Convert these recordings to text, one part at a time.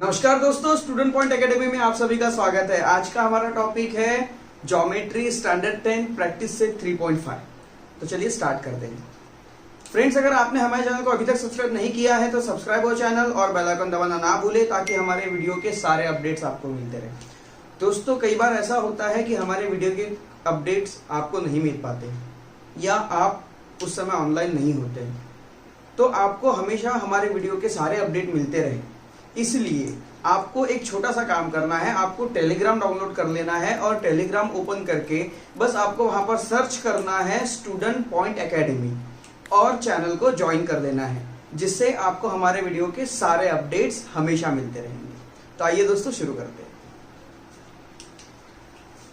नमस्कार दोस्तों, student point academy में आप सभी का स्वागत है। आज का हमारा टॉपिक है ज्योमेट्री स्टैंडर्ड 10 प्रैक्टिस सेट 3.5। तो चलिए स्टार्ट कर देंगे। फ्रेंड्स, अगर आपने हमारे चैनल को अभी तक सब्सक्राइब नहीं किया है तो सब्सक्राइब हो चैनल और बेल आइकन दबाना ना भूले ताकि हमारे वीडियो के सारे अपडेट्स आपको मिलते रहे। दोस्तों, कई बार ऐसा होता है कि हमारे वीडियो के अपडेट्स आपको नहीं मिल पाते या आप उस समय ऑनलाइन नहीं होते हैं, तो आपको हमेशा हमारे वीडियो के सारे अपडेट मिलते रहे। इसलिए आपको एक छोटा सा काम करना है, आपको टेलीग्राम डाउनलोड कर लेना है और टेलीग्राम ओपन करके बस आपको वहां पर सर्च करना है स्टूडेंट पॉइंट एकेडमी और चैनल को ज्वाइन कर लेना है, जिससे आपको हमारे वीडियो के सारे अपडेट्स हमेशा मिलते रहेंगे। तो आइए दोस्तों शुरू करते हैं।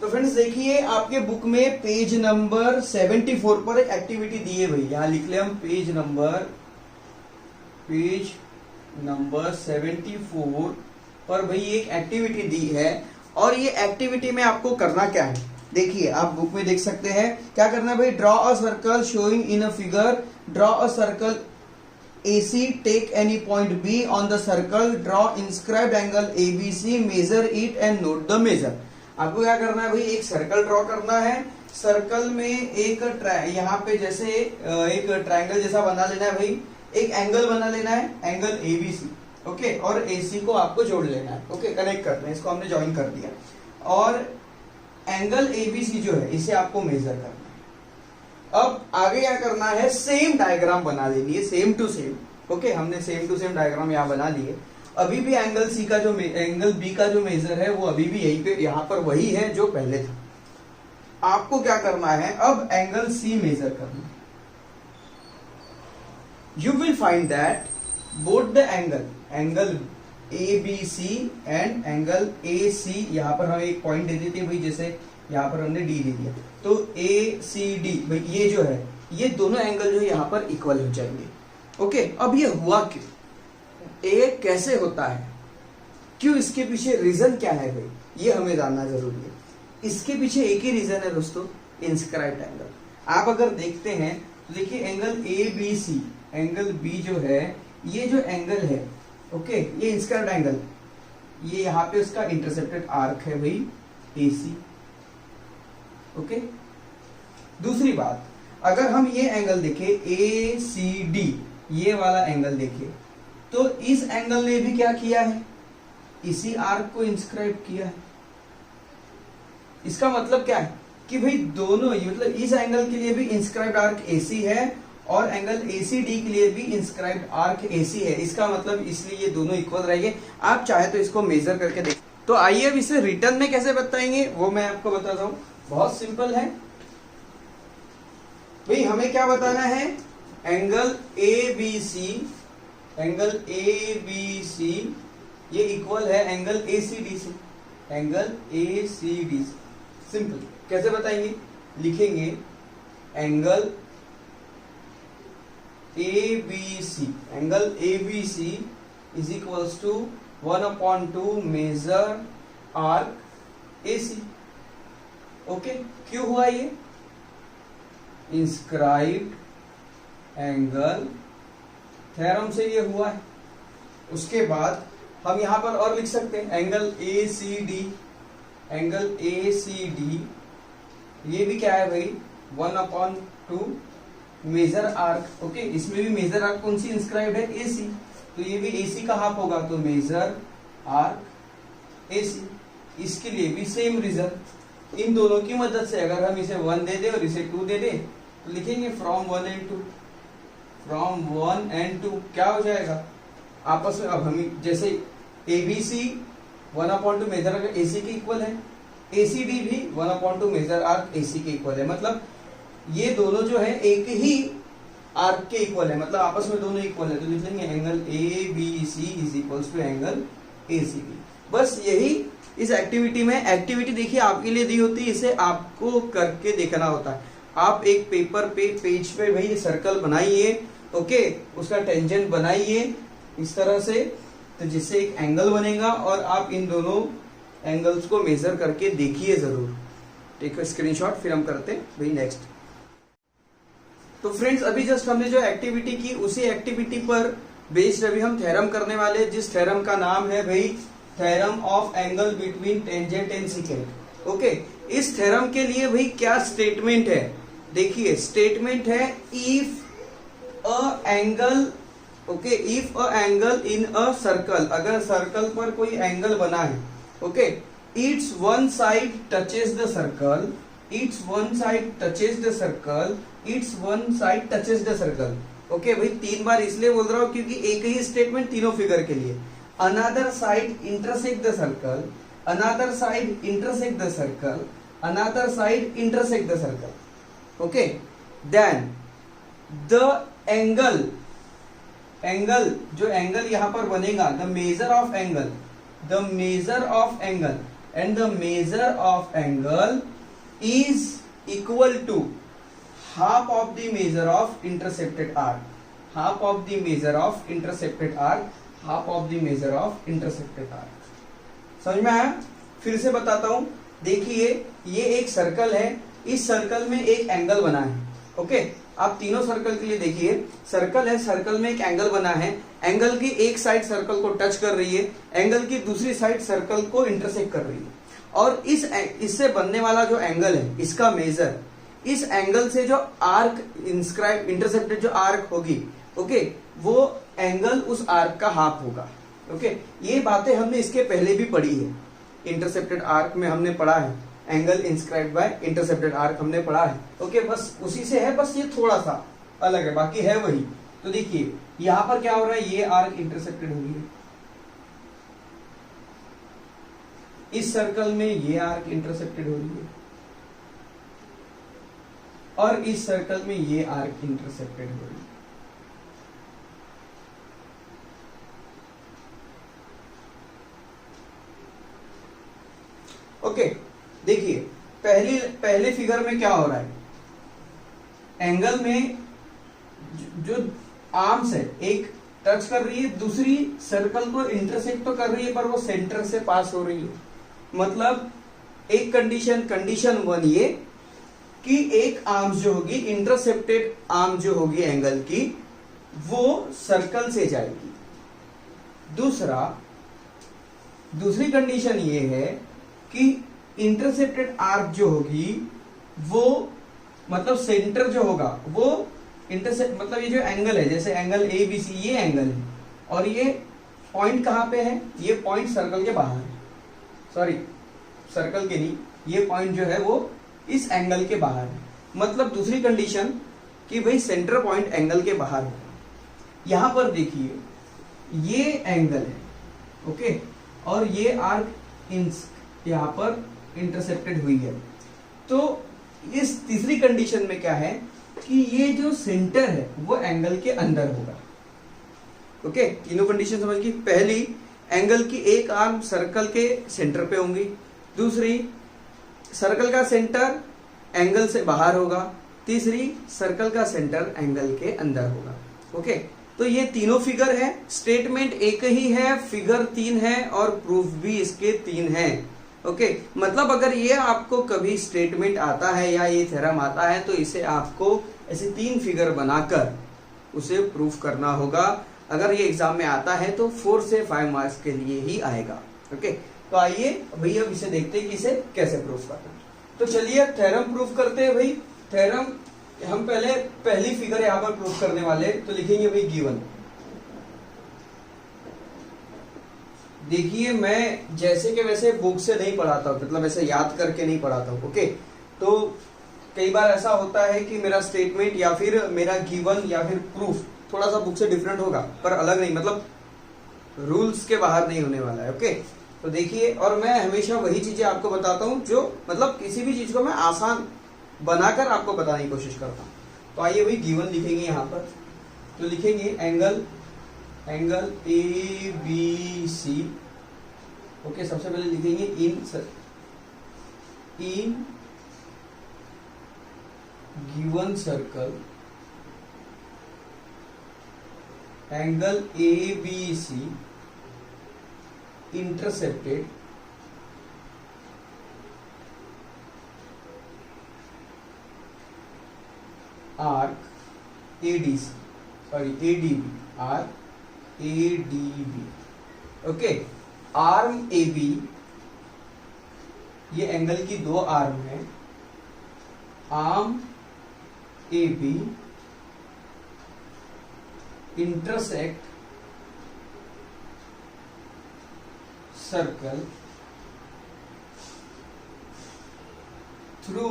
तो फ्रेंड्स देखिए, आपके बुक में पेज नंबर 74 पर एक एक्टिविटी दी है भाई। यहां लिख ले हम पेज नंबर 74 पर भाई एक एक्टिविटी दी है। और ये एक्टिविटी में आपको करना क्या है, देखिए आप बुक में देख सकते हैं क्या करना है भाई। Draw a circle showing in a figure, draw a circle AC, take any point B on the circle, draw inscribed angle ABC, measure it and note the measure. आपको क्या करना है भाई, एक सर्कल ड्रॉ करना है। सर्कल में एक यहाँ पे जैसे एक ट्रायंगल जैसा बना लेना है भाई, एक एंगल बना लेना है, एंगल ABC, ओके, और AC को आपको जोड़ लेना है, ओके, कनेक्ट करना है। इसको हमने ज्वाइन कर दिया और एंगल ABC जो है इसे आपको मेजर करना है। अब आगे क्या करना है, सेम डायग्राम बना लेनी है, सेम टू सेम, ओके। हमने सेम टू सेम डायग्राम यहाँ बना लिए। अभी भी एंगल B का जो मेजर है वो अभी भी यहीं पे यहाँ पर वही है जो पहले था। आपको क्या करना है, अब एंगल C मेजर करना है। You will find that both the angle ABC and angle AC, यहाँ पर हम एक पॉइंट दे देते हैं भाई, जैसे यहाँ पर हमने D दे दिया, तो ACD भाई ये जो है, ये दोनों एंगल जो यहाँ पर इक्वल हो जाएंगे, ओके। अब ये हुआ क्यों, ये कैसे होता है, क्यों, इसके पीछे रीजन क्या है भाई, ये हमें जानना जरूरी है। इसके पीछे एक ही रीजन है दोस्तों, इंस्क्राइब्ड एंगल। आप अगर देखते हैं तो देखिए एंगल ABC, एंगल B जो है, ये जो एंगल है, ओके, ये इंस्क्राइब्ड एंगल, ये यहाँ पे उसका इंटरसेप्टेड आर्क है भाई AC, ओके। दूसरी बात, अगर हम ये एंगल देखें ACD, ये वाला एंगल देखें, तो इस एंगल ने भी क्या किया है, इसी आर्क को इंस्क्राइब किया है। इसका मतलब क्या है कि भाई दोनों, मतलब इस एंगल के लिए भी इंस्क्राइब्ड आर्क AC है और एंगल ACD के लिए भी इंस्क्राइब्ड आर्क AC है। इसका मतलब इसलिए ये दोनों इक्वल रहेंगे। आप चाहे तो इसको मेजर करके देख। तो आइए अब इसे रिटर्न में कैसे बताएंगे वो मैं आपको बताता हूं। बहुत सिंपल है भाई, हमें क्या बताना है, एंगल ABC ये इक्वल है एंगल ACD से, एंगल ACD से। सिंपल, कैसे बताएंगे, लिखेंगे angle ABC is equals to 1/2 major arc AC, okay. क्यों हुआ ये, इंस्क्राइब्ड एंगल थ्योरम से ये हुआ है। उसके बाद हम यहां पर और लिख सकते हैं एंगल ACD, ये भी क्या है भाई, 1/2 मेजर आर्क, ओके। इसमें भी मेजर आर्क कौन सी इंस्क्राइब्ड है, AC, तो ये भी AC का हाफ होगा, तो मेजर आर्क AC। इसके लिए भी सेम रीजन, इन दोनों की मदद से अगर हम इसे 1 दे दे और इसे 2 दे दे तो लिखेंगे फ्रॉम 1 and 2 क्या हो जाएगा आपस में। अब हम जैसे ABC 1/2 मेजर आर्क AC के इक्वल है, ACD भी 1/2 मेजर आर्क AC के इक्वल है। मतलब ये दोनों जो है एक ही आर्क के इक्वल है, मतलब आपस में दोनों इक्वल है। तो लिख लेंगे angle ABC is equals to angle ACD। बस यही इस एक्टिविटी में, एक्टिविटी देखिए आपके लिए दी होती है, इसे आपको करके देखना होता है। आप एक पेपर पे, पेज पे भाई सर्कल बनाइए, ओके, उसका टेंजेंट बनाइए इस तरह से, तो जिससे एक एंगल बनेगा और आप इन दोनों एंगल्स को मेजर करके देखिए जरूर। टेक अ स्क्रीनशॉट, फिर हम करते हैं भाई नेक्स्ट। तो फ्रेंड्स, अभी जस्ट हमने जो एक्टिविटी की उसी एक्टिविटी पर बेस्ड अभी हम थ्योरम करने वाले, जिस थ्योरम का नाम है भाई theorem of angle between tangent and secant. Okay, इस थ्योरम के लिए भाई क्या स्टेटमेंट है, देखिए स्टेटमेंट है if a angle, okay, if a angle in a circle, अगर सर्कल पर कोई एंगल बना है, okay, it's one side touches the circle, it's one side touches the circle, it's one side touches the circle. Okay भाई, 3 बार इसलिए बोल रहा हूं क्योंकि एक ही स्टेटमेंट तीनों फिगर के लिए। Another side intersect the circle, another side intersect the circle, another side intersect the circle. Okay, then the angle, angle जो एंगल यहां पर बनेगा, the measure of angle, the measure of angle and the measure of angle is equal to half of the measure of intercepted arc, half of the measure of intercepted arc, half of the measure of intercepted arc। समझ में आया? फिर से बताता हूं, देखिए ये एक सर्कल है, इस सर्कल में एक एंगल बना है। ओके, आप तीनों सर्कल के लिए देखिए, सर्कल है, सर्कल में एक एंगल बना है, एंगल की एक साइड सर्कल को टच कर रही है, एंगल की दूसरी साइड सर्कल को इंटरसेक्ट कर रही है, और इससे बनने वाला जो एंगल है, इसका मेजर, इस एंगल से जो आर्क इंस्क्राइब इंटरसेप्टेड जो आर्क होगी, ओके, वो एंगल उस आर्क का हाफ होगा। ओके, ये बातें हमने इसके पहले भी पढ़ी है, इंटरसेप्टेड आर्क में हमने पढ़ा है, angle inscribed by intercepted arc हमने पढ़ा है। ओके, बस उसी से है, बस ये थोड़ा सा अलग है, बाकी है वही। तो देखिए यहां पर क्या हो रहा है, ये आर्क इंटरसेप्टेड हो रही है, इस सर्कल में ये आर्क इंटरसेप्टेड हो रही है, और इस सर्कल में ये आर्क इंटरसेप्टेड हो रही है। ओके, देखिए पहले फिगर में क्या हो रहा है, एंगल में जो आर्म्स है, एक टच कर रही है, दूसरी सर्कल को इंटरसेक्ट तो कर रही है, पर वो सेंटर से पास हो रही है। मतलब एक कंडीशन 1 ये कि एक आर्म जो होगी, इंटरसेप्टेड आर्म जो होगी एंगल की, वो सर्कल से जाएगी। दूसरी कंडीशन ये है कि इंटरसेप्टेड आर्क जो होगी वो, मतलब सेंटर जो होगा वो इंटरसेप्ट, मतलब ये जो एंगल है, जैसे एंगल ए बी सी, ये एंगल है, और ये पॉइंट कहां पे है, ये पॉइंट सर्कल के बाहर है, सॉरी सर्कल के नहीं, ये पॉइंट जो है वो इस एंगल के बाहर है। मतलब दूसरी कंडीशन कि भाई सेंटर पॉइंट एंगल के बाहर है। यहां पर देखिए ये एंगल है, ओके, और ये आर्क यहां पर इंटरसेप्टेड हुई है। तो इस तीसरी कंडीशन में क्या है कि ये जो सेंटर है वो एंगल के अंदर होगा। ओके, तीनों कंडीशन समझ गई। पहली, एंगल की एक आर्म सर्कल के सेंटर पे होंगी, दूसरी सर्कल का सेंटर एंगल से बाहर होगा, तीसरी सर्कल का सेंटर एंगल के अंदर होगा। ओके, तो ये तीनों फिगर है, स्टेटमेंट एक ही है, फिगर 3 है और प्रूफ भी इसके 3 है। ओके, मतलब अगर ये आपको कभी स्टेटमेंट आता है या ये थ्योरम आता है तो इसे आपको ऐसे 3 फिगर बनाकर उसे प्रूफ करना होगा। अगर ये एग्जाम में आता है तो 4 से 5 मार्क्स के लिए ही आएगा। ओके, तो आइए भैया अब इसे देखते हैं कि इसे कैसे प्रूफ करना है। तो चलिए थ्योरम प्रूफ करते हैं भाई। थ्योरम हम पहली फिगर यहां पर प्रूफ करने वाले, तो लिखेंगे भाई गिवन। देखिए मैं जैसे के वैसे बुक से नहीं पढ़ाता हूं, मतलब ऐसे याद करके नहीं पढ़ाता हूं। ओके, तो कई बार ऐसा होता है कि मेरा स्टेटमेंट या फिर मेरा गिवन या फिर प्रूफ थोड़ा सा बुक से डिफरेंट होगा, पर अलग नहीं, मतलब रूल्स के बाहर नहीं होने वाला है। ओके, तो देखिए, और मैं हमेशा वही चीजें आपको बताता हूं जो, मतलब किसी भी चीज को मैं आसान बनाकर आपको बताने की कोशिश करता हूं। तो आइए भाई गिवन लिखेंगे यहां पर। तो लिखेंगे angle A B C. Okay, सबसे पहले लिखेंगे in given circle angle A B C intercepted arc ADC, sorry ADB, arc ADB। Okay, arm AB, ये एंगल की दो आर्म है, arm AB intersect circle through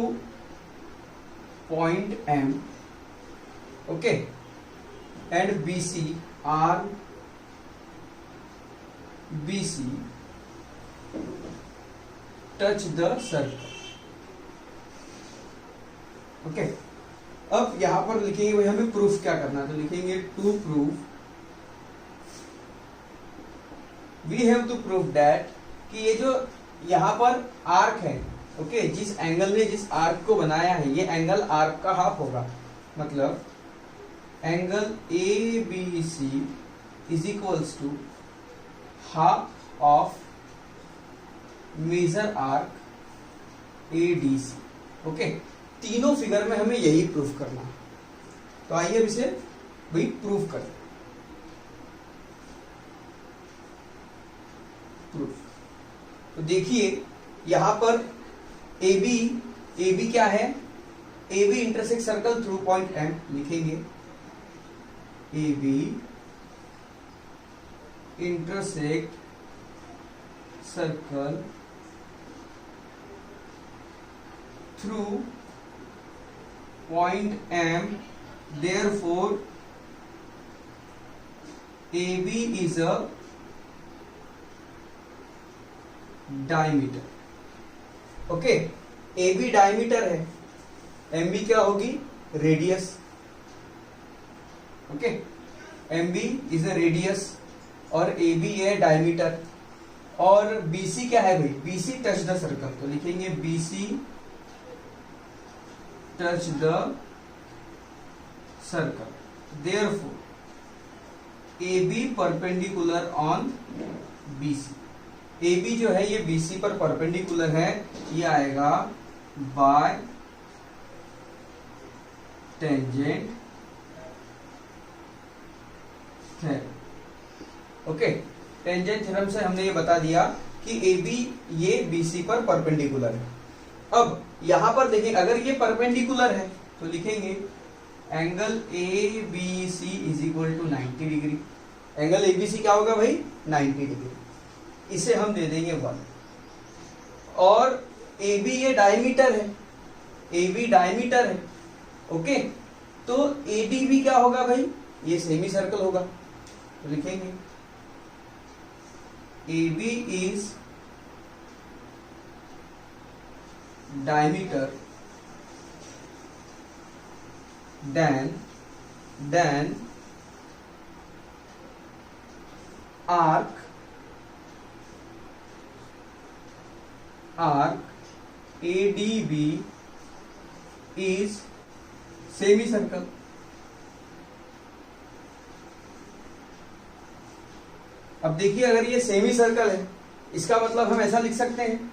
point M, okay, and BC, arm BC touch the circle. Okay, अब यहां पर लिखेंगे भाई हमें प्रूफ क्या करना है, तो लिखेंगे to proof, we have to proof that कि ये जो यहां पर आर्क है, ओके, जिस एंगल ने जिस आर्क को बनाया है ये एंगल आर्क का हाफ होगा, मतलब angle ABC is equals to half of measure arc ADC। Okay, तीनों फिगर में हमें यही प्रूफ करना है, तो आइए अब इसे वही प्रूफ करें। प्रूफ, तो देखिए यहां पर AB क्या है, AB intersect circle through point M, लिखेंगे AB intersect circle through point M, therefore AB is a diameter। Okay, AB diameter है, MB क्या होगी, radius. Okay, MB is a radius और AB है डायमीटर, और BC क्या है भाई, BC टच द सर्कल, तो लिखेंगे BC touch the circle, therefore AB perpendicular on BC। AB जो है ये BC पर परपेंडिकुलर है, ये आएगा bye tangent theorem. Okay, tangent theorem से हमने ये बता दिया कि AB ये BC पर परपेंडिकुलर है। अब यहां पर देखिए अगर ये परपेंडिकुलर है तो लिखेंगे angle ABC is equal to 90 degree. Angle ABC क्या होगा भाई, 90 डिग्री, इसे हम दे देंगे 1। और AB ये डायमीटर है, AB डायमीटर है, ओके, तो ADB क्या होगा भाई, ये सेमी सर्कल होगा, तो लिखेंगे AB is diameter than arc ADB is semicircle। अब देखिए अगर ये सेमी सर्कल है, इसका मतलब हम ऐसा लिख सकते हैं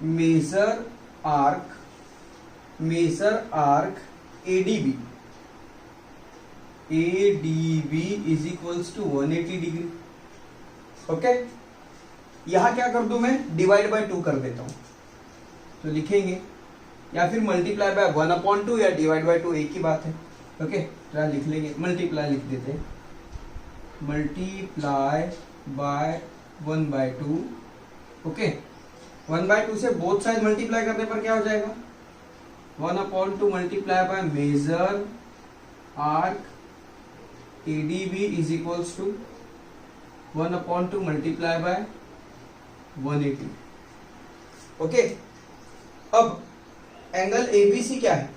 measure arc ADB is equals to 180 degree. Okay, यहां क्या कर दूं मैं, डिवाइड बाय 2 कर देता हूं, तो लिखेंगे या फिर मल्टीप्लाई बाय 1/2 या डिवाइड बाय 2 एक ही बात है। ओके, तो यहां लिख लेंगे, मल्टीप्लाई लिख देते हैं, मल्टीप्लाई बाय 1/2। ओके, 1/2 से बोथ साइड मल्टीप्लाई करने पर क्या हो जाएगा, 1/2 multiply by measure arc ADB is equals to 1/2 multiply by 180। Okay, अब एंगल ABC क्या है,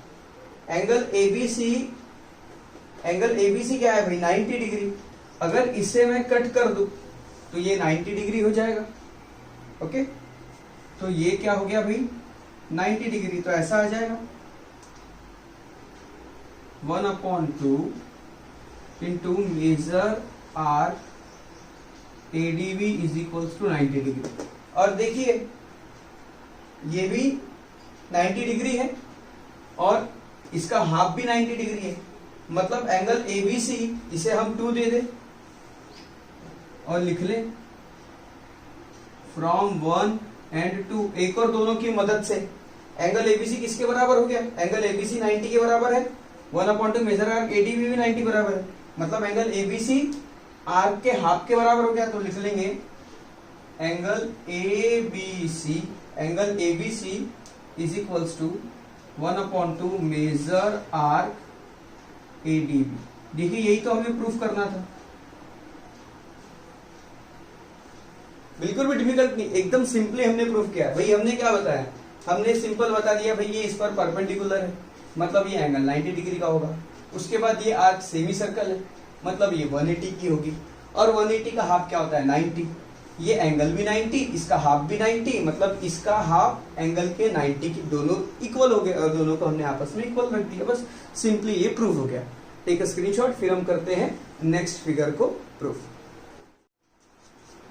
एंगल ABC क्या है भाई, 90 डिग्री। अगर इसे मैं कट कर दूं तो ये 90 डिग्री हो जाएगा। ओके, तो ये क्या हो गया भाई, 90 डिग्री, तो ऐसा आ जाएगा 1/2 into measure arc ADB is equals to 90 degree. और देखिए ये भी 90 डिग्री है और इसका हाफ भी 90 डिग्री है, मतलब एंगल ABC इसे हम 2 दे दे, और लिख ले फ्रॉम 1 and 2, एक और दोनों की मदद से एंगल एबीसी किसके बराबर हो गया, एंगल एबीसी 90 के बराबर है, 1/2 मेजर आर्क एडीबी भी 90 बराबर है, मतलब एंगल एबीसी आर्क के हाफ के बराबर हो गया। तो लिख लेंगे angle ABC is equals to 1/2 major arc ADB. देखिए यही तो हमें प्रूफ करना था, बिल्कुल भी डिफिकल्ट नहीं, एकदम सिंपली हमने प्रूफ किया। भाई हमने क्या बताया, हमने सिंपल बता दिया भाई ये इस पर परपेंडिकुलर है, मतलब ये एंगल 90 डिग्री का होगा। उसके बाद ये आर्क सेमी सर्कल है, मतलब ये 180 की होगी, और 180 का हाफ क्या होता है 90। ये एंगल भी 90, इसका हाफ भी 90, मतलब इसका हाफ एंगल के 90 की दोनों इक्वल हो गए, और दोनों को हमने आपस में इक्वल रख दिया। बस सिंपली ये प्रूफ हो गया। टेक अ स्क्रीनशॉट, फिर हम करते हैं नेक्स्ट फिगर को प्रूफ।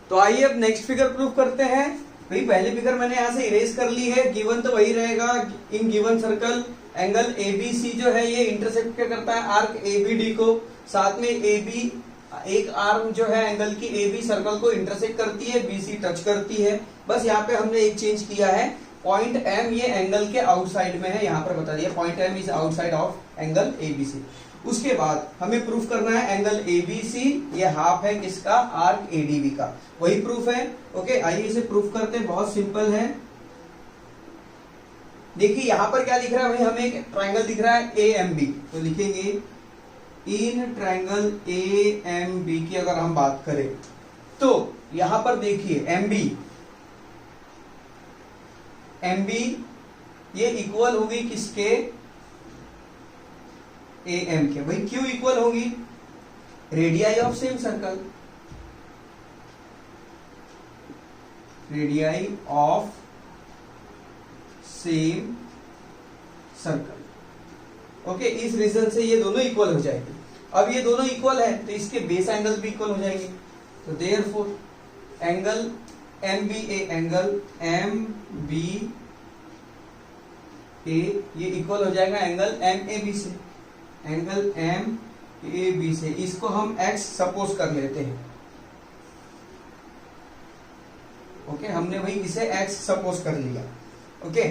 तो आइए अब नेक्स्ट फिगर प्रूफ करते हैं। भाई पहली फिगर मैंने यहां से इरेज कर ली है, गिवन तो वही रहेगा। इन गिवन सर्कल एंगल एबीसी जो है ये इंटरसेक्ट क्या करता है आर्क एबीडी को, साथ में एबी एक आर्म जो है एंगल की एबी सर्कल को इंटरसेक्ट करती है, बीसी टच करती है। बस यहाँ पे हमने एक चेंज किया है, पॉइंट एम ये एंगल के आउटसाइड में है, यहाँ पर बता दिया point M is outside of angle ABC. उसके बाद हमें प्रूफ करना है एंगल एबीसी ये हाफ है किसका, आर्क एडीबी का, वही प्रूफ है। ओके आइए इसे प्रूफ करते हैं, बहुत सिंपल है। देखिए यहां पर क्या लिख रहा है भाई, हमें एक ट्रायंगल दिख रहा है ए एम बी, तो लिखेंगे in triangle A M B की अगर हम बात करें तो यहां पर देखिए एम बी ये इक्वल होगी किसके, ए एम के। भाई क्यों इक्वल होगी, radii of same circle, radii of same circle. Okay इस रीजन से ये दोनों इक्वल हो जाएंगे। अब ये दोनों इक्वल है तो इसके बेस एंगल भी इक्वल हो जाएंगे, तो therefore angle M B A angle M B A ये इक्वल हो जाएगा एंगल एम ए बी से, एंगल एम ए बी से। इसको हम x सपोज कर लेते हैं। ओके हमने भाई इसे x सपोज कर लिया। ओके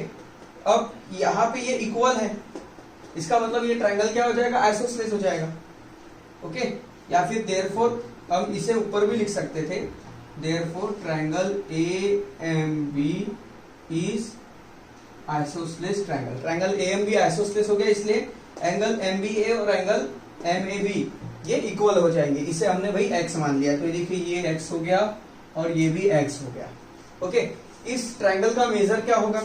अब यहां पे ये इक्वल है, इसका मतलब ये ट्रायंगल क्या हो जाएगा, आइसोसेलेस हो जाएगा। ओके या फिर देयरफॉर हम इसे ऊपर भी लिख सकते थे, therefore triangle A M B is isosceles triangle. Triangle A M B isosceles हो गया, इसलिए एंगल एम बी ए और एंगल एम ए बी ये इक्वल हो जाएंगे। इसे हमने भाई x मान लिया, तो देखिए ये x हो गया और ये भी x हो गया। ओके इस ट्रायंगल का मेजर क्या होगा,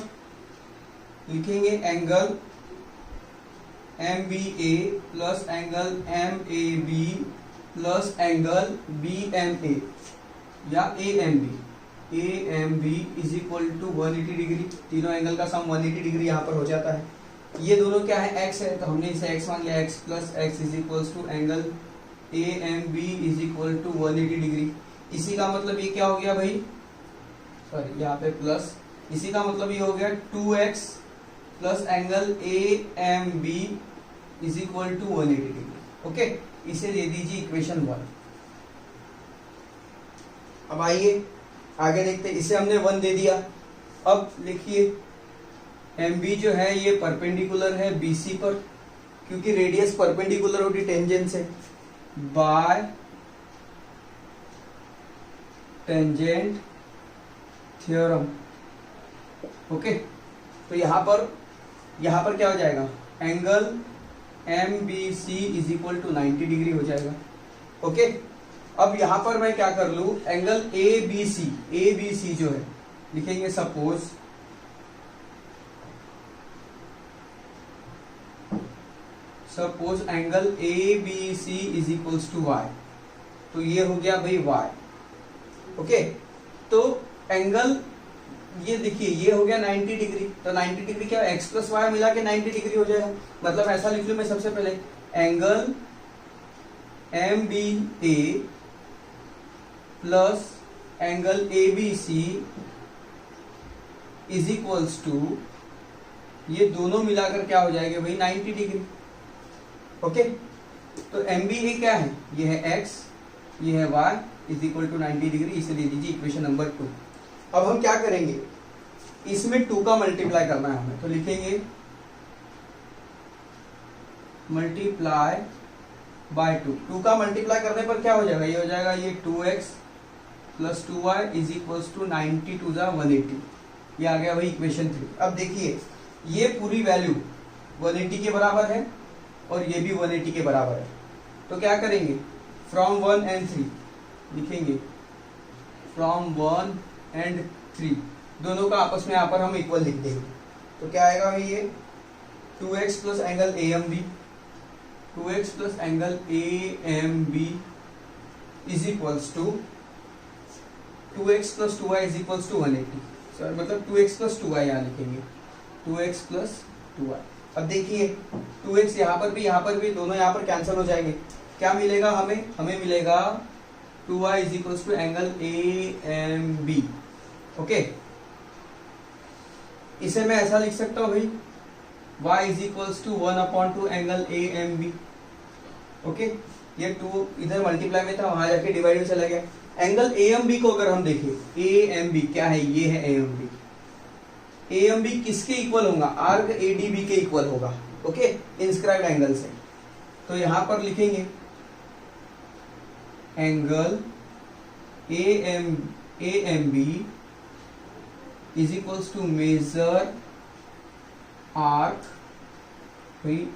लिखेंगे angle M B A plus angle M A B plus angle B M A या A M B is equal to 180 degree. तीनों एंगल का सम 180 डिग्री यहाँ पर हो जाता है। ये दोनों क्या है, x है, तो हमने इसे x मान लिया, x plus X is equals to angle A M B is equal to 180 degree. इसी का मतलब ये क्या हो गया भाई, सॉरी यहाँ पे प्लस, इसी का मतलब ये हो गया 2x plus angle A M B is equal to 180 degree. Okay इसे दे दीजिए इक्वेशन 1। अब आइए आगे देखते हैं, इसे हमने 1 दे दिया। अब लिखिए एम बी जो है ये परपेंडिकुलर है बीसी पर, क्योंकि रेडियस परपेंडिकुलर होती टेंजेंट से, बाय टेंजेंट थ्योरम। ओके तो यहां पर क्या हो जाएगा, angle M B C is equal to 90 degree हो जाएगा। ओके अब यहां पर मैं क्या कर लू, एंगल ए बी सी जो है लिखेंगे suppose angle A B C is equals to Y, तो ये हो गया भाई वाई। ओके तो एंगल ये देखिए ये हो गया 90 डिग्री, तो 90 डिग्री क्या एक्स प्लस वाई मिला के 90 डिग्री हो जाएगा। मतलब ऐसा लिख लू मैं सबसे पहले, angle M B A plus angle A B C is equals to, ये दोनों मिलाकर क्या हो जाएगा भाई 90 डिग्री। ओके तो एम बी ए क्या है, ये है x, ये है y, is equal to 90 degree, इसे ले लीजिए इक्वेशन नंबर 2। अब हम क्या करेंगे, इसमें 2 का मल्टीप्लाई करना है हमें, तो लिखेंगे मल्टीप्लाई बाय 2 का मल्टीप्लाई करने पर क्या हो जाएगा, ये हो जाएगा ये 2x plus 2y is equal to 90 to the 180, ये आ गया वही इक्वेशन 3। अब देखिए ये पूरी वैल्यू 180 के बराबर है और ये भी 180 के बराबर है, तो क्या करेंगे फ्रॉम 1 and 3 लिखेंगे, फ्रॉम 1 and 3 दोनों का आपस में यहाँ पर हम इक्वल लिख देंगे, तो क्या आएगा भाई ये 2x plus angle AMB, 2x plus angle AMB is equals to 2x plus 2y is equals to 180, sir मतलब 2x प्लस 2y यहाँ लिखेंगे, 2x प्लस 2y। अब देखिए 2x यहाँ पर भी दोनों यहाँ पर कैंसिल हो जाएंगे, क्या मिलेगा हमें मिलेगा 2y is equals to angle AMB। Okay, इसे मैं ऐसा लिख सकता हूँ भाई y is equals to 1/2 angle AMB। Okay, ये 2 इधर मल्टीप्लाई में था, वहां जाके डिवाइड में चला गया। एंगल AMB को अगर हम देखें, AMB क्या है, ये है AMB। AMB किसके इक्वल होगा, आर्क ADB के इक्वल होगा। ओके, इंस्क्राइब्ड एंगल से, तो यहां पर लिखेंगे angle AMB is equals to major arc,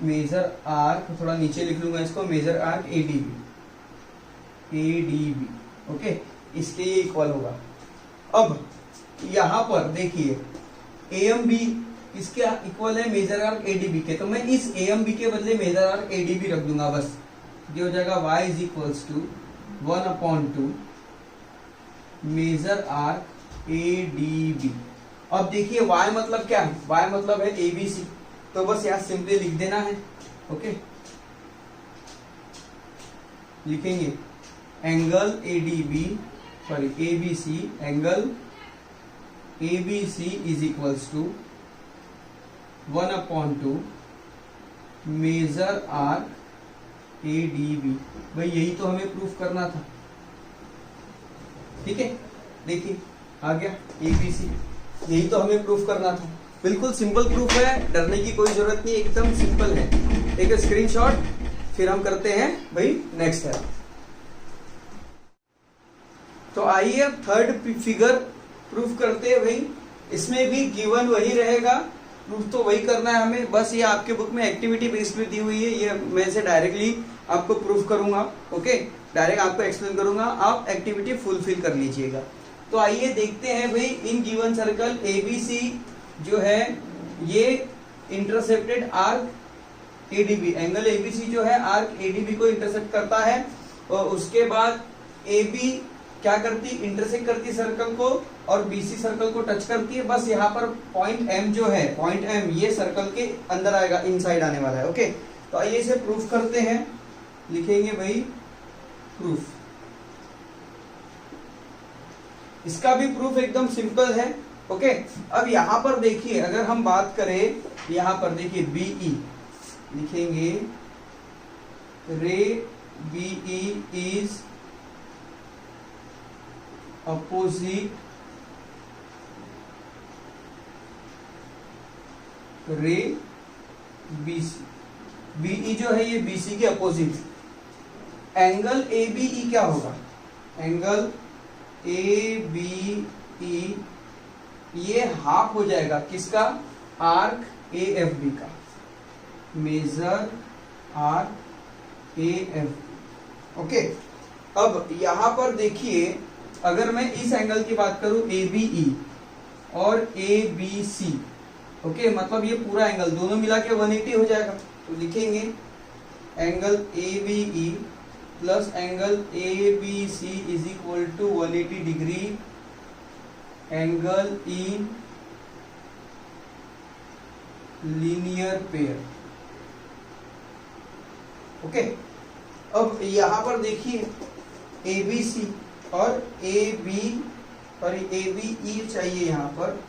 major arc थोड़ा नीचे लिख लूंगा इसको, मेजर आर्क ADB। ओके, इसके ये इक्वल होगा। अब यहां पर देखिए AMB इसके इक्वल है मेजर आर्क ADB के, तो मैं इस AMB के बदले मेजर आर्क ADB रख दूंगा बस, ये हो जाएगा y is equals to 1/2 major arc ADB। अब देखिए y मतलब क्या है, y मतलब है ABC, तो बस यहाँ सिंपली लिख देना है। ओके, लिखेंगे angle ABC, angle ABC is equals to 1/2 major arc ADB। भाई यही तो हमें प्रूफ करना था, ठीक है। देखिए आ गया ABC, यही तो हमें प्रूफ करना था। बिल्कुल सिंपल प्रूफ है, डरने की कोई जरूरत नहीं, एकदम सिंपल है। एक स्क्रीनशॉट, फिर हम करते हैं भाई नेक्स्ट है। तो आइए अब थर्ड फिगर प्रूफ करते हैं भाई। इसमें भी गिवन वही रहेगा, प्रूफ तो वही करना है हमें। बस ये आपके बुक में एक्टिविटी बेस्ड में दी हुई है, ये मैं से डायरेक्टली आपको प्रूफ करूंगा। ओके, डायरेक्ट आपको एक्सप्लेन करूंगा, आप एक्टिविटी फुलफिल कर लीजिएगा। तो आइए देखते हैं भाई, इन गिवन सर्कल ABC जो है ये intercepted arc ADB, angle ABC जो है आर्क ADB को इंटरसेप्ट करता है, और उसके बाद AB क्या करती, इंटरसेक्ट करती सर्कल को, और BC सर्कल को टच करती है। बस यहाँ पर पॉइंट M जो है, पॉइंट M ये सर्कल के अंदर आएगा, इनसाइड आने वाला है। ओके, तो आइए इसे प्रूफ करते हैं। लिखेंगे भाई प्रूफ। इसका भी प्रूफ एकदम सिंपल है। ओके, अब यहां पर देखिए, अगर हम बात करें यहां पर देखिए BE, लिखेंगे रे BE is opposite ray BC। BE जो है ये BC के अपोजिट। एंगल ABE क्या होगा, एंगल ABE ये हाफ हो जाएगा किसका, आर्क AFB का, मेजर आर्क AFB। ओके, अब यहां पर देखिए, अगर मैं इस एंगल की बात करूं ABE और ABC, ओके, मतलब ये पूरा एंगल दोनों मिला के 180 हो जाएगा। तो लिखेंगे एंगल ABE प्लस एंगल ABC is equal to 180 degree angle in linear pair. Okay, अब यहां पर देखिए ABC और AB और ABE चाहिए, यहां पर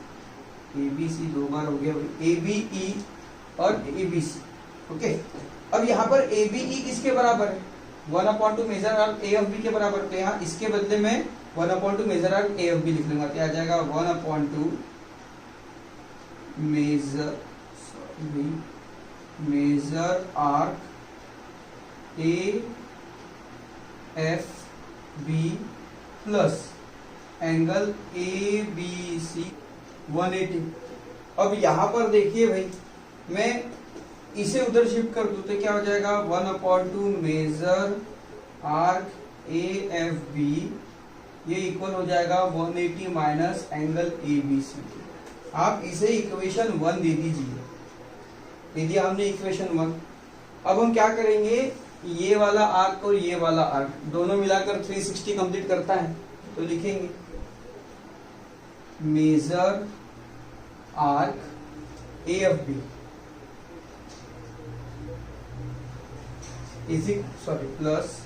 ABC 2 बार हो गया, ABE और ABC। ओके, अब यहां पर ABE किसके बराबर है, 1/2 major arc A of B के बराबर, तो यहाँ इसके बदले में 1/2 major arc A of B लिख लूंगा, तो आ जाएगा 1/2 major arc A F B plus angle A B C 180। अब यहां पर देखिए भाई, मैं इसे उधर शिफ्ट कर दूं तो क्या हो जाएगा, 1/2 major arc A F B, ये इक्वल हो जाएगा 180 minus angle A B C. आप इसे इक्वेशन 1 दे दीजिए, दे दिया हमने इक्वेशन 1। अब हम क्या करेंगे, ये वाला आर्क और ये वाला आर्क दोनों मिलाकर 360 कंप्लीट करता है, तो लिखेंगे major arc A F B plus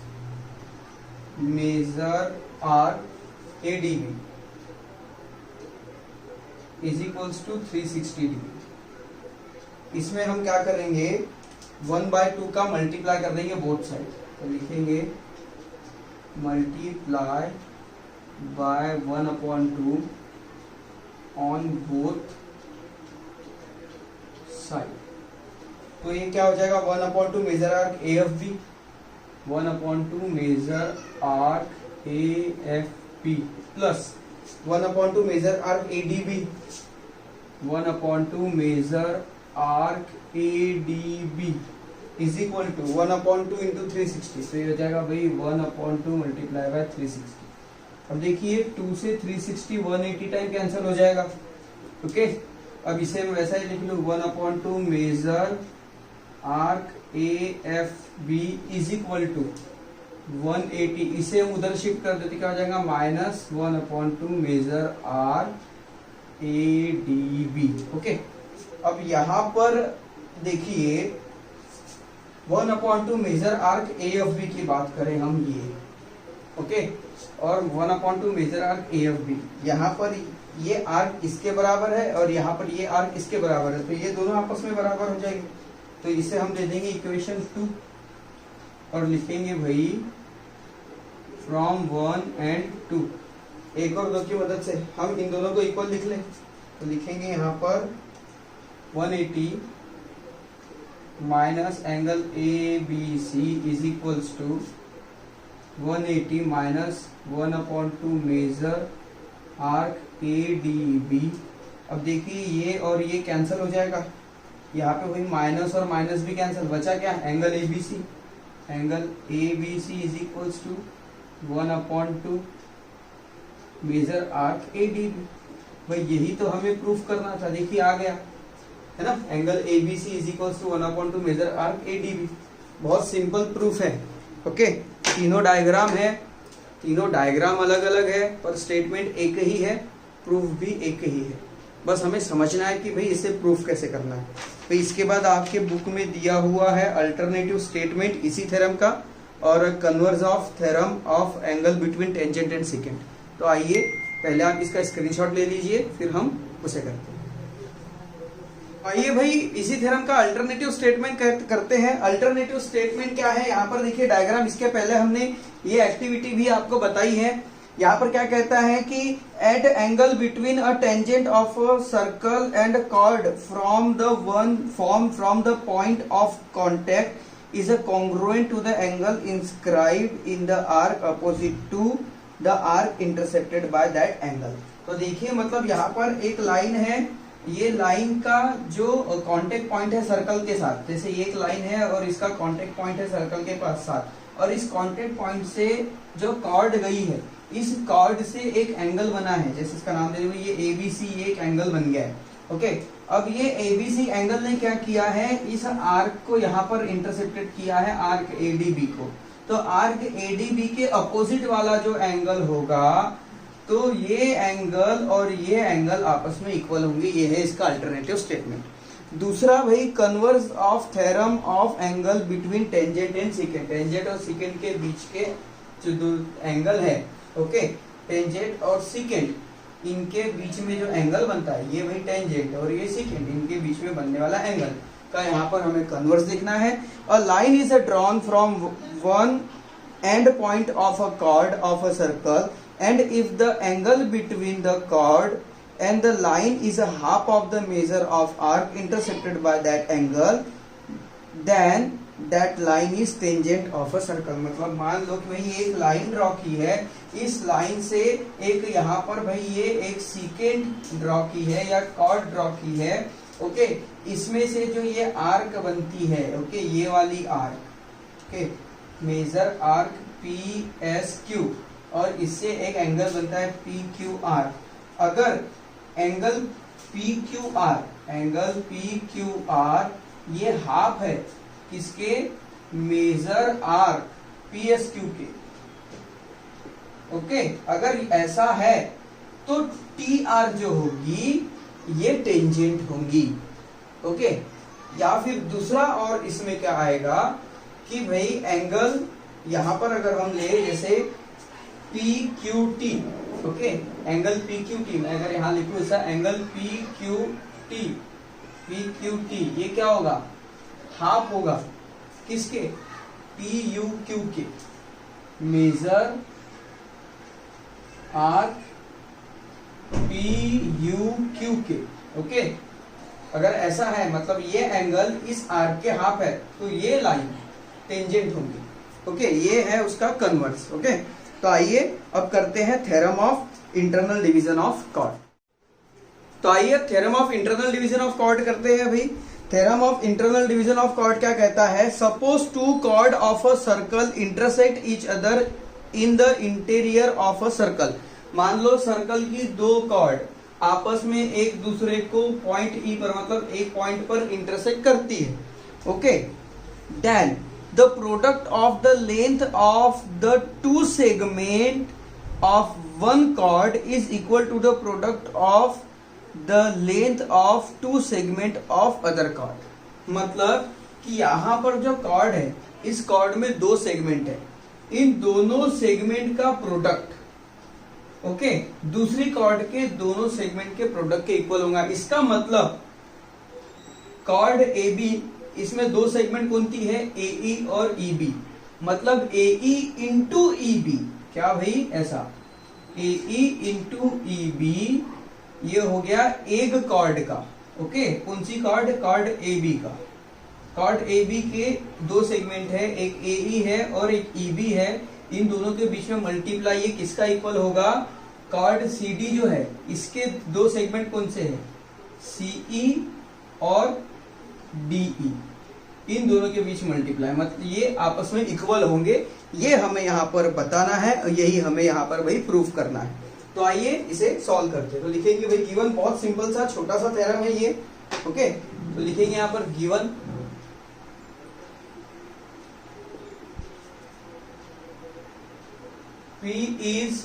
major arc A D B is equals to 360 degree. इसमें हम क्या करेंगे, 1/2 का मल्टीप्लाई कर देंगे बोथ साइड, तो लिखेंगे multiply by 1/2 on both side, तो ये क्या हो जाएगा, 1/2 major arc A F B, 1/2 major arc A F B plus 1/2 major arc A D B, 1/2 major arc A D B is equal to 1/2 into 360, तो ये हो जाएगा भाई 1/2 मल्टीप्लाई बाय 360। अब देखिए 2 से 360 180 टाइम कैंसिल हो जाएगा, ओके। अब इसे मैं वैसा ही लिख लूँ, 1/2 major arc A F B is equal to 180, इसे हम उधर शिफ्ट कर देते, क्या हो जाएगा, minus 1/2 major arc A D B, okay. अब यहां पर देखिए 1/2 major arc A F B की बात करें हम, ये ओके, और 1/2 major arc A F B, यहाँ पर ये आर्क इसके बराबर है और यहाँ पर ये आर्क इसके बराबर है, तो ये दोनों आपस में बराबर हो जाएंगे, तो इसे हम दे देंगे इक्वेशन 2 और लिखेंगे भाई फ्रॉम 1 एंड 2, 1 और 2 की मदद से हम इन दोनों को इक्वल लिख लें, तो लिखेंगे यहाँ पर 180 minus angle A B C is equals to 180 minus 1/2 major arc A D B. अब देखिए ये और ये कैंसिल हो जाएगा, यहाँ पे वही माइनस और माइनस भी कैंसिल, बचा क्या, angle A B C, angle A B C is equals to 1/2 major arc A D B. भाई यही तो हमें प्रूफ करना था, देखिए आ गया है ना, angle A B C is equals to 1/2 major arc A D B. बहुत सिंपल प्रूफ है, ओके। तीनों डायग्राम है, तीनों डायग्राम अलग अलग है पर स्टेटमेंट एक ही है, प्रूफ भी एक ही है, बस हमें समझना है कि भाई इसे प्रूफ कैसे करना है। तो इसके बाद आपके बुक में दिया हुआ है अल्टरनेटिव स्टेटमेंट इसी थ्योरम का और converse of theorem of angle between tangent and second. तो आइए पहले आप इसका स्क्रीनशॉट ले लीजिए, फिर हम उसे करते हैं। आइए भाई इसी थ्योरम का अल्टरनेटिव स्टेटमेंट करते हैं। अल्टरनेटिव स्टेटमेंट क्या है, यहाँ पर देखिए डायग्राम, इसके पहले हमने ये एक्टिविटी भी आपको बताई है। यहाँ पर क्या कहता है कि at angle between a tangent of a circle and chord from the point of contact is a congruent to the angle inscribed in the arc opposite to the arc intersected by that angle. तो देखिए मतलब यहाँ पर एक line है, ये line का जो कांटेक्ट पॉइंट है सर्कल के साथ, जैसे ये एक लाइन है और इसका कांटेक्ट पॉइंट है सर्कल के पास साथ, और इस कांटेक्ट पॉइंट से जो कॉर्ड गई है, इस कॉर्ड से एक एंगल बना है, जैसे इसका नाम दे दे, ये एबीसी, ये एक एंगल बन गया है, ओके। अब ये एबीसी एंगल ने क्या किया है, इस आर्क को यहाँ पर इंटरसेप्टेड किया है, आर्क एडीबी को। तो आर्क एडीबी के अपोजिट वाला जो एंगल होगा, तो ये एंगल और ये एंगल आपस में इक्वल होंगे, ये है इसका अल्टरनेटिव स्टेटमेंट। दूसरा भाई converse of theorem of angle between tangent and second, tangent और सेकेंड के बीच के जो दो एंगल है, ओके, टेंजेंट और सेकेंड, इनके बीच में जो एंगल बनता है, ये भाई टेंजेंट और ये सेकेंड, इनके बीच में बनने वाला एंगल का यहाँ पर हमें कन्वर्स देखना है। A line is drawn from one end point of a chord of a circle, and if the angle between the chord and the line is a half of the measure of arc intersected by that angle, then that line is tangent of a circle। मतलब मान लो कि भाई एक line draw की है, इस line से एक यहाँ पर भाई ये एक सीकेंट ड्रॉ की है या कॉर्ड ड्रॉ की है, ओके, इसमें से जो ये आर्क बनती है, ओके, ये वाली arc, okay, major arc P S Q, और इससे एक एंगल बनता है पी क्यू आर। अगर angle P Q R, angle P Q R ये हाफ है किसके, major arc P S Q के, ओके, अगर ऐसा है तो टी आर जो होगी ये टेंजेंट होंगी, ओके। या फिर दूसरा और इसमें क्या आएगा कि भाई एंगल यहां पर अगर हम ले जैसे P Q T, okay, angle P Q T, मैं अगर यहां लिखूं ऐसा angle P Q T, P Q T ये क्या होगा, हाफ होगा किसके, पी यू क्यू के, major arc P U Q के, ओके। अगर ऐसा है मतलब ये एंगल इस आर्क के हाफ है तो ये लाइन टेंजेंट होंगी, ओके, ये है उसका कन्वर्स, ओके। तो आइए अब करते हैं theorem of internal division of chord. तो आइए theorem of internal division of chord करते हैं भाई। Theorem of internal division of chord क्या कहता है, suppose two chord of a circle intersect each other in the interior of a circle. मान लो सर्कल की दो कॉर्ड आपस में एक दूसरे को पॉइंट ई पर मतलब एक पॉइंट पर इंटरसेक्ट करती है, okay, then the product of the length of the two segment of one chord is equal to the product of the length of two segment of other chord. मतलब कि यहां पर जो कॉर्ड है, इस कॉर्ड में दो सेगमेंट है, इन दोनों सेगमेंट का प्रोडक्ट, ओके, दूसरी कॉर्ड के दोनों सेगमेंट के प्रोडक्ट के इक्वल होगा। इसका मतलब कॉर्ड ए बी, इसमें दो सेगमेंट कौन सी है, ए ई और ई बी, मतलब A E into E B, क्या भाई ऐसा, ए ई इंटू ई बी, ये हो गया एक कॉर्ड का, ओके, कौन सी कॉर्ड, कॉर्ड ए बी का। कॉर्ड ए बी के दो सेगमेंट है, एक ए ई है और एक ई बी है, इन दोनों के बीच में मल्टीप्लाई ये किसका इक्वल होगा, कॉर्ड सी डी जो है इसके दो सेगमेंट कौन से हैं, सी ई और डी ई, इन दोनों के बीच मल्टीप्लाई, मतलब ये आपस में इक्वल होंगे, ये हमें यहाँ पर बताना है और यही हमें यहाँ पर भाई प्रूफ करना है। तो आइए इसे सॉल्व करते हैं। तो लिखेंगे भाई गिवन, बहुत सिंपल सा छोटा सा थ्योरम है ये, ओके। तो लिखेंगे यहाँ पर given P is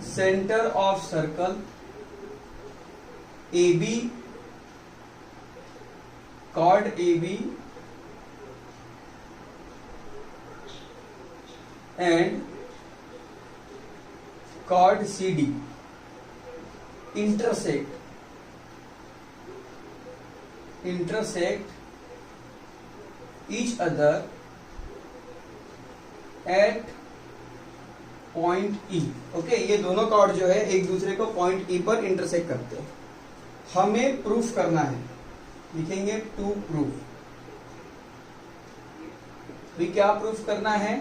center of circle, AB chord AB and chord CD intersect each other at point E, okay. ये दोनों कॉर्ड जो है एक दूसरे को पॉइंट ई पर इंटरसेक्ट करते हैं। हमें प्रूफ करना है, लिखेंगे टू प्रूफ। भी क्या प्रूफ करना है,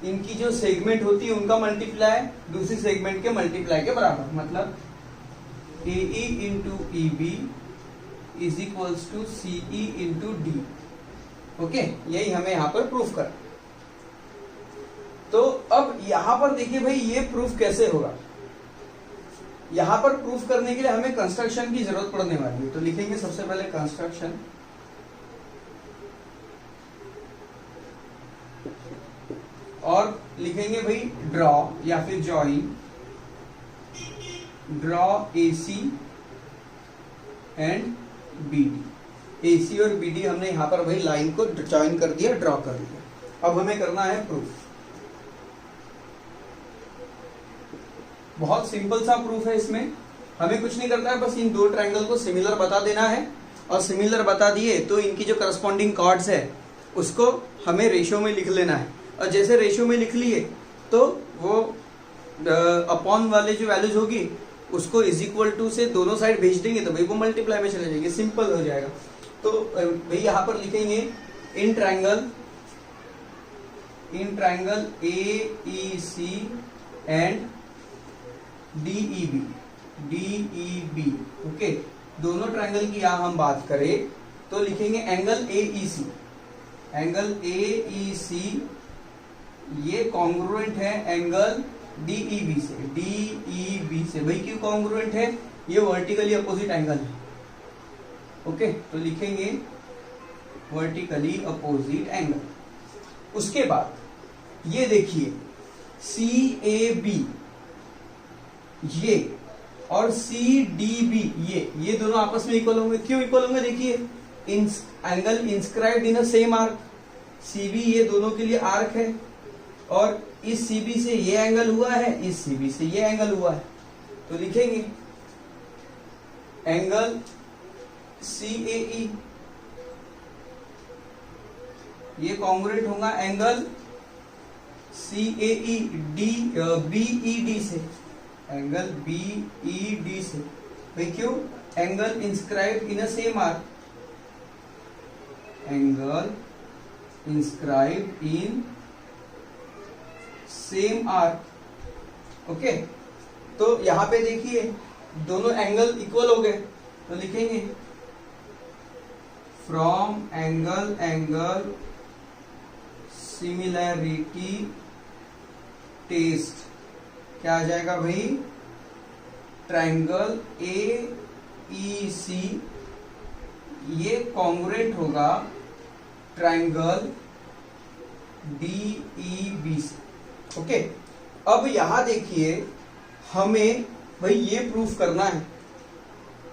इनकी जो सेगमेंट होती है उनका मल्टीप्लाई दूसरी सेगमेंट के मल्टीप्लाई के बराबर, मतलब A E into E B is equals to C E into D, okay. यही हमें यहां पर प्रूफ करना। तो अब यहां पर देखिए भाई ये प्रूफ कैसे होगा, यहां पर प्रूफ करने के लिए हमें कंस्ट्रक्शन की जरूरत पड़ने वाली है। तो लिखेंगे सबसे पहले कंस्ट्रक्शन, और लिखेंगे भाई ड्रॉ या फिर join, draw A C and B D. A C और बी डी हमने यहां पर भाई लाइन को जॉइन कर दिया, ड्रॉ कर दिया। अब हमें करना है प्रूफ। बहुत सिंपल सा प्रूफ है, इसमें हमें कुछ नहीं करना है, बस इन दो ट्रायंगल को सिमिलर बता देना है, और सिमिलर बता दिए तो इनकी जो करस्पॉन्डिंग कॉर्ड्स है उसको हमें रेशियो में लिख लेना है, और जैसे रेशियो में लिख लिए तो वो अपॉन वाले जो वैल्यूज होगी उसको इज इक्वल टू से दोनों साइड भेज देंगे तो भाई वो मल्टीप्लाई में चले जाएंगे, सिंपल हो जाएगा। तो भाई यहाँ पर लिखेंगे in triangle AEC and DEB, okay. दोनों ट्राइंगल की यहाँ हम बात करें तो लिखेंगे एंगल AEC ये कॉन्ग्रुएंट है एंगल DEB से। भाई क्यों कॉन्ग्रुएंट है? ये वर्टिकली अपोजिट एंगल है, ओके। तो लिखेंगे वर्टिकली अपोजिट एंगल। उसके बाद ये देखिए CAB ये और CDB ये दोनों आपस में इक्वल होंगे। क्यों इक्वल होंगे? देखिए एंगल इंस्क्राइब्ड इन अ सेम आर्क, CB ये दोनों के लिए आर्क है, और इस CB से ये एंगल हुआ है, इस CB से ये एंगल हुआ है। तो लिखेंगे एंगल CAE ये कॉन्ग्रुएंट होगा एंगल CAE BED से, एंगल BED से। भाई क्यों? Angle inscribed in a same arc, angle inscribed in same arc, okay. तो यहां पे देखिए दोनों एंगल इक्वल हो गए, तो लिखेंगे फ्रॉम एंगल सिमिलैरिटी टेस्ट क्या आ जाएगा भाई? ट्राइंगल AEC ये कॉन्ग्रुएंट होगा ट्राइंगल DEB से, ओके। अब यहां देखिए हमें भाई ये प्रूफ करना है।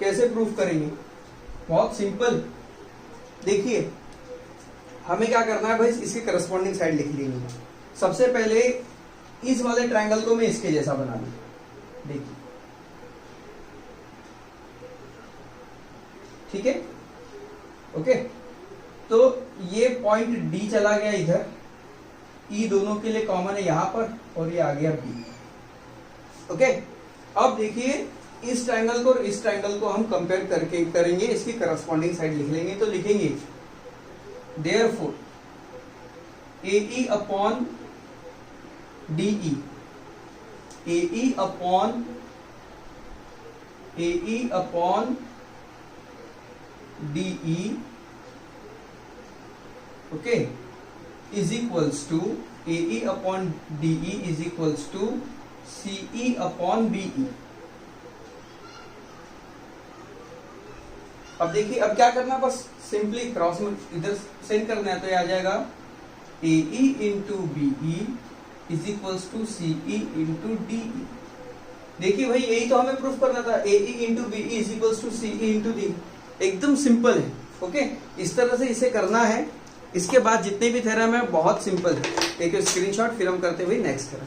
कैसे प्रूफ करेंगे? बहुत सिंपल। देखिए हमें क्या करना है भाई, इसके करस्पॉन्डिंग साइड लिख लेंगे। सबसे पहले इस वाले ट्रायंगल को मैं इसके जैसा बना लूं, देखिए, ठीक है, ओके। तो ये पॉइंट डी चला गया इधर, ई दोनों के लिए कॉमन है यहां पर, और ये आ गया बी, ओके। अब देखिए इस ट्रायंगल को और इस ट्रायंगल को हम कंपेयर करके करेंगे, इसकी करस्पॉन्डिंग साइड लिख लेंगे। तो लिखेंगे therefore AE upon DE, AE upon DE, okay, is equals to AE upon DE is equals to CE upon BE। अब देखिए अब क्या करना, बस सिंपली क्रॉस में इधर सेंड करना है, तो ये आ जाएगा AE into BE is equals to CE into DE। देखिए भाई यही तो हमें प्रूफ करना था, AE into BE is equals to CE into DE। एकदम सिंपल है, ओके। इस तरह से इसे करना है। इसके बाद जितने भी थ्योरम है बहुत सिंपल है। एक स्क्रीनशॉट फिर हम करते हुए नेक्स्ट थ्योरम।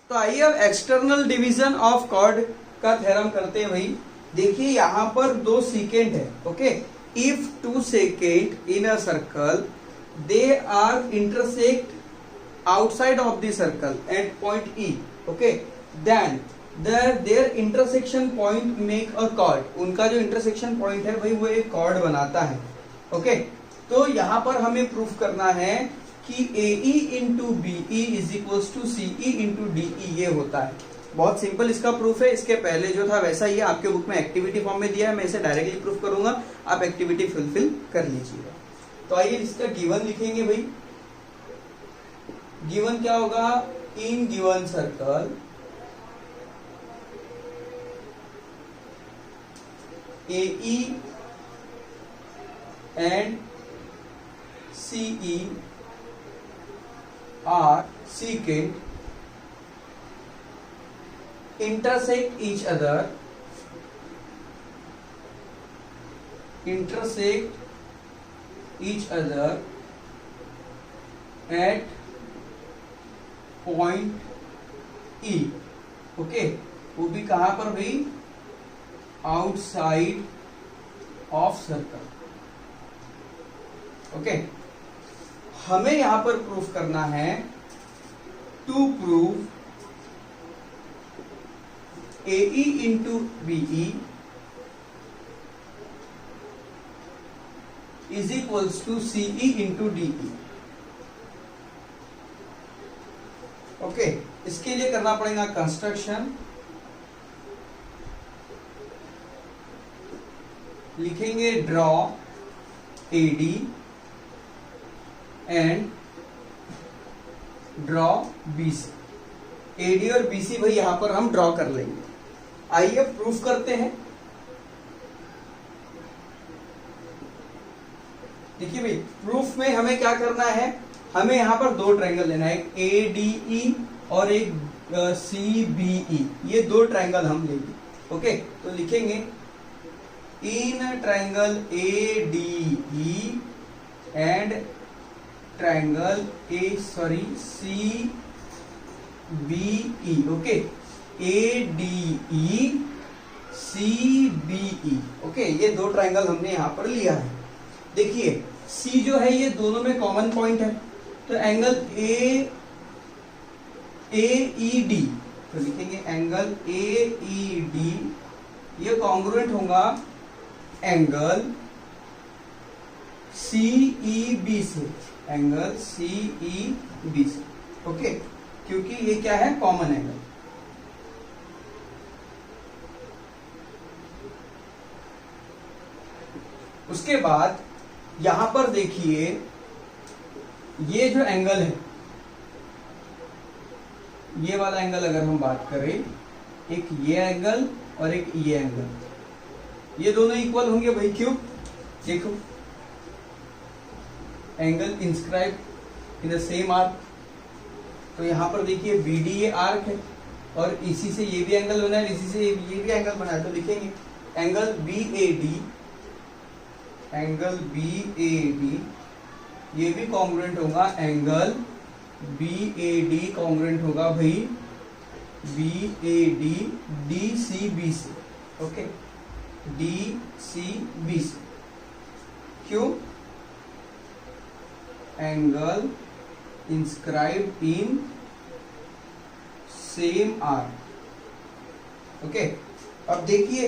तो आइए अब एक्सटर्नल डिवीजन ऑफ कॉर्ड का थ्योरम करते हैं भाई। देखिए यहां पर दो सीकेंट है, okay. If two secant in a circle they are intersect outside of the circle at point E, okay, then their intersection point make a chord. उनका जो इंटरसेक्शन पॉइंट है भाई वो एक कॉर्ड बनाता है, ओके। तो यहां पर हमें प्रूफ करना है कि AE into BE is equals to CE into DE ये होता है। बहुत सिंपल इसका प्रूफ है। इसके पहले जो था वैसा ही है, आपके बुक में एक्टिविटी फॉर्म में दिया है, मैं इसे डायरेक्टली प्रूफ करूंगा, आप एक्टिविटी फुलफिल कर लीजिएगा। तो आइए इसका गिवन लिखेंगे भाई। गिवन क्या होगा? इन given circle AE and CE are secant intersect each other at point E, okay. वो भी कहां पर भाई? आउटसाइड ऑफ सर्कल, ओके, हमें यहां पर प्रूफ करना है, to prove AE into BE is equals to CE into DE। Okay, इसके लिए करना पड़ेगा कंस्ट्रक्शन, लिखेंगे draw AD and draw BC। AD और BC भाई यहां पर हम ड्रॉ कर लेंगे। आइए प्रूफ करते हैं। देखिए भाई, प्रूफ में हमें क्या करना है, हमें यहां पर दो ट्रायंगल लेना है, एक ADE और एक CBE। ये दो ट्रायंगल हम लेंगे। ओके, तो लिखेंगे in triangle ADE and triangle CBE। Okay, ADE CBE। Okay, ये दो ट्रायंगल हमने यहां पर लिया है। देखिए C जो है ये दोनों में कॉमन पॉइंट है, तो एंगल AED, तो लिखेंगे एंगल AED ये कॉन्ग्रुएंट होगा एंगल CEB से, एंगल CEB से। ओके, क्योंकि ये क्या है, कॉमन एंगल। उसके बाद यहां पर देखिए, ये जो एंगल है, ये वाला एंगल अगर हम बात करें, एक ये एंगल और एक ये एंगल, ये दोनों इक्वल होंगे भाई। क्यों? देखो, angle inscribe in the same arc, तो यहां पर देखिए BD ये आर्क है और इसी से ये भी एंगल बना है, इसी से ये भी एंगल बना है, तो लिखेंगे एंगल BAD, एंगल BAD ये भी कॉन्ग्रुएंट होगा एंगल BAD, कॉन्ग्रुएंट होगा भाई BAD DCB से। ओके, DCB से। क्यों? Angle inscribed in same arc. Okay, अब देखिए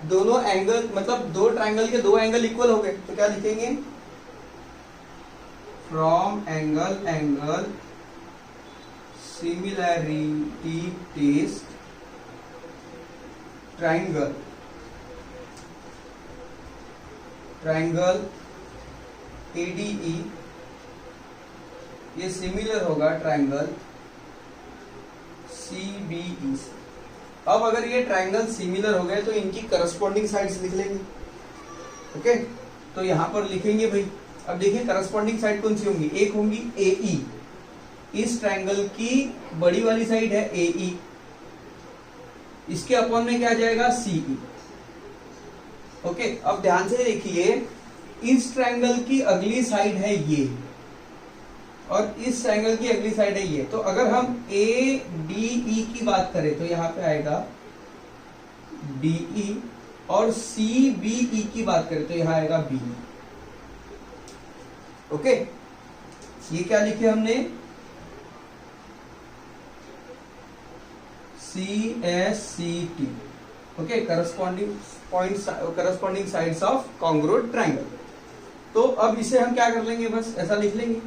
दोनों एंगल, मतलब दो ट्रायंगल के दो एंगल इक्वल हो गए, तो क्या लिखेंगे, from angle similarity test triangle ADE ये सिमिलर होगा ट्रायंगल CBE से। अब अगर ये ट्रायंगल सिमिलर हो गए तो इनकी करस्पॉन्डिंग साइड्स लिख लेंगे। ओके, तो यहां पर लिखेंगे भाई, अब देखिए करस्पॉन्डिंग साइड कौन सी होंगी, एक होंगी AE, इस ट्रायंगल की बड़ी वाली साइड है AE, इसके अपॉन में क्या आ जाएगा CE। ओके, अब ध्यान से देखिए, इस ट्रायंगल की अगली साइड है ये और इस ट्रायंगल की अगली साइड है ये, तो अगर हम ADE की बात करें तो यहां पे आएगा DE, और CBE की बात करें तो यहां आएगा BE। ओके, ये क्या लिखे हमने, CSCT। Okay, corresponding sides of congruent triangle. तो अब इसे हम क्या कर लेंगे, बस ऐसा लिख लेंगे,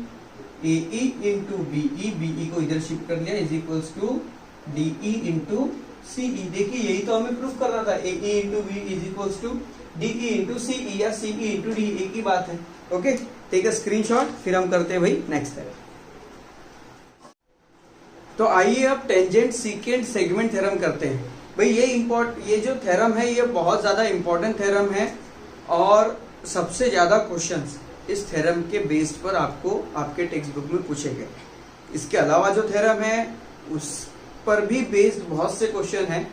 AE इंटू BE, BE को इधर शिफ्ट कर लिया, is equals to DE into CE। देखिए यही तो हमें प्रूफ करना था, AE into BE is equals to DE into CE या CE इंटू DE, एक ही बात है। ओके, टेक अ स्क्रीनशॉट, फिर हम करते हैं भाई नेक्स्ट थ्योरम। तो आइए अब टेंजेंट सीकेंट सेगमेंट थ्योरम करते हैं। भाई ये जो थ्योरम है ये बहुत ज्यादा इंपॉर्टेंट थ्योरम है और सबसे ज्यादा क्वेश्चंस इस थ्योरम के बेस्ड पर आपको आपके टेक्स्ट बुक में पूछे गए। इसके अलावा जो थ्योरम है उस पर भी बेस्ड बहुत से क्वेश्चन हैं,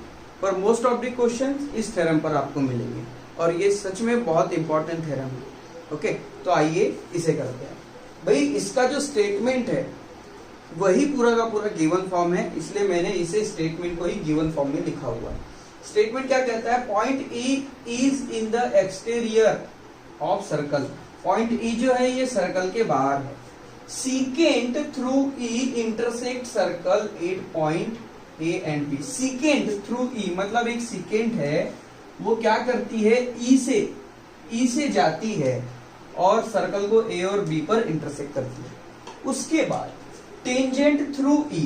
पर मोस्ट ऑफ द क्वेश्चन इस थ्योरम पर आपको मिलेंगे और ये सच में बहुत इंपॉर्टेंट थ्योरम है। ओके, तो आइए इसे करते हैं। भाई इसका जो स्टेटमेंट है वही पूरा का पूरा गिवन फॉर्म है, इसलिए मैंने इसे स्टेटमेंट को ही गिवन फॉर्म में लिखा हुआ है। स्टेटमेंट क्या कहता है, point E is in the exterior of circle. Point E जो है ये सर्कल के बाहर है। Secant through E intersect circle at point A and B. Secant through E मतलब एक सीकेंट है, वो क्या करती है, ई से जाती है और सर्कल को ए और बी पर इंटरसेक्ट करती है। उसके बाद tangent through E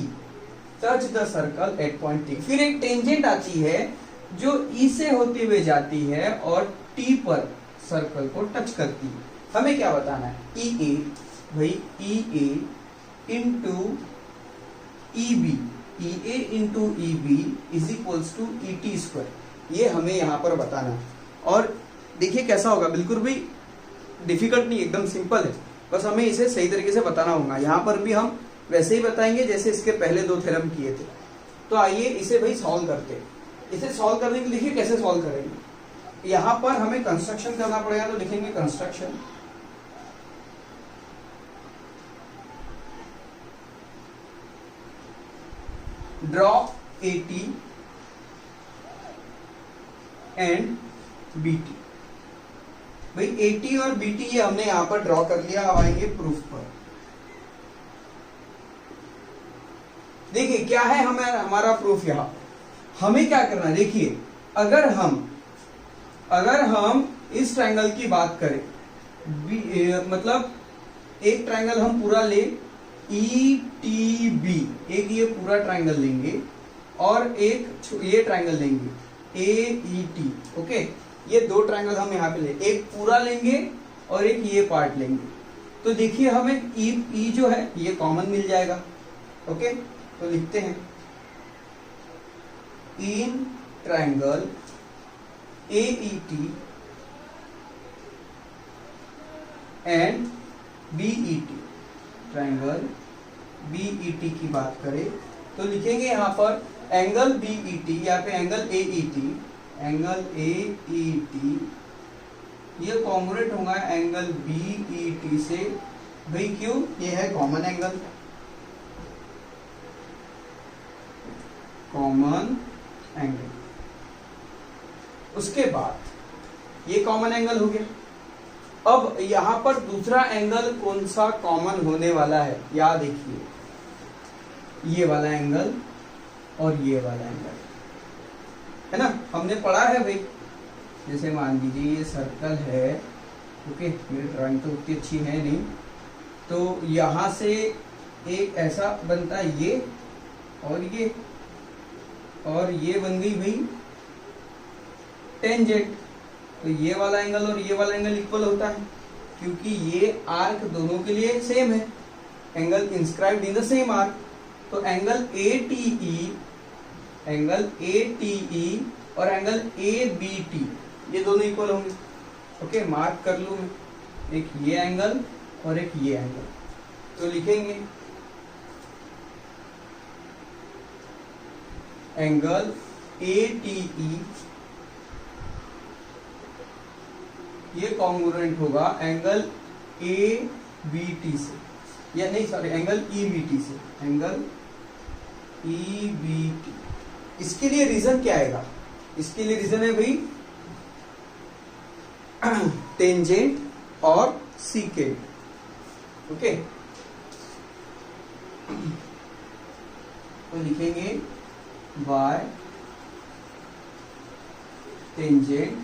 touch the circle at point T. फिर एक टेंजेंट आती है जो ई से होते हुए जाती है और टी पर सर्कल को टच करती है। हमें क्या बताना है, ई ए, भाई E A into E B, E A into E B is equals to E T square, ये हमें यहां पर बताना है। और देखिए कैसा होगा, बिल्कुल भी डिफिकल्ट नहीं, एकदम सिंपल है, बस हमें इसे सही तरीके से बताना होगा। यहां पर भी हम वैसे ही बताएंगे जैसे इसके पहले दो थ्योरम किए थे। तो आइए इसे भाई सॉल्व करते हैं। इसे सॉल्व करने के लिए देखिए कैसे सॉल्व करेंगे। यहां पर हमें कंस्ट्रक्शन करना पड़ेगा, तो लिखेंगे construction. Draw AT and BT। भाई AT और BT ये हमने यहां पर ड्रॉ कर लिया। अब आएंगे प्रूफ पर। देखिए क्या है हमारा प्रूफ। यहां हमें क्या करना है, देखिए अगर हम इस ट्रायंगल की बात करें, मतलब एक ट्रायंगल हम पूरा ले ETB, एक ये पूरा ट्रायंगल लेंगे और एक ये ट्रायंगल लेंगे AET। ओके, ये दो ट्रायंगल हम यहाँ पे ले, एक पूरा लेंगे और एक ये पार्ट लेंगे। तो देखिए हमें E जो है ये कॉमन मिल जाएगा। ओके, तो लिखते हैं in triangle AET and BET, triangle BET की बात करें तो लिखेंगे यहां पर एंगल BET, यहाँ पे एंगल AET, एंगल AET ये कॉन्ग्रुएंट होगा एंगल BET से। भाई क्यों, ये है कॉमन एंगल, कॉमन एंगल। उसके बाद ये कॉमन एंगल हो गया। अब यहां पर दूसरा एंगल कौन सा कॉमन होने वाला है, या देखिए ये वाला एंगल और ये वाला एंगल है ना, हमने पढ़ा है भाई। जैसे मान लीजिए ये सर्कल है, ओके, मेरी ड्राइंग तो उतनी अच्छी है नहीं, तो यहां से एक ऐसा बनता है ये और ये बन गई भाई टेंजेंट। तो ये वाला एंगल और ये वाला एंगल इक्वल होता है क्योंकि ये आर्क दोनों के लिए सेम है, angle inscribed in the same arc. तो एंगल ATE और एंगल ABT ये दोनों इक्वल होंगे। ओके, मार्क कर लूं मैं, एक ये एंगल और एक ये एंगल। तो लिखेंगे एंगल ATE ये कॉन्ग्रुएंट होगा एंगल ABT से, या नहीं सॉरी एंगल EBT से, एंगल EBT। इसके लिए रीजन क्या आएगा, इसके लिए रीजन है भाई टेंजेंट और सीकेंट। ओके, तो लिखेंगे bye tangent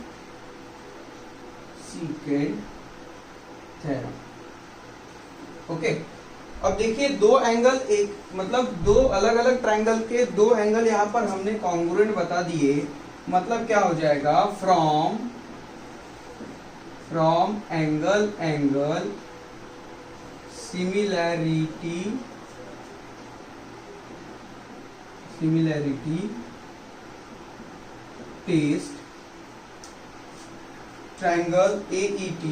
secant theorem. Okay, अब देखिए दो एंगल, एक मतलब दो अलग अलग ट्रायंगल के दो एंगल यहां पर हमने कॉन्ग्रुएंट बता दिए। मतलब क्या हो जाएगा, from angle similarity test triangle AET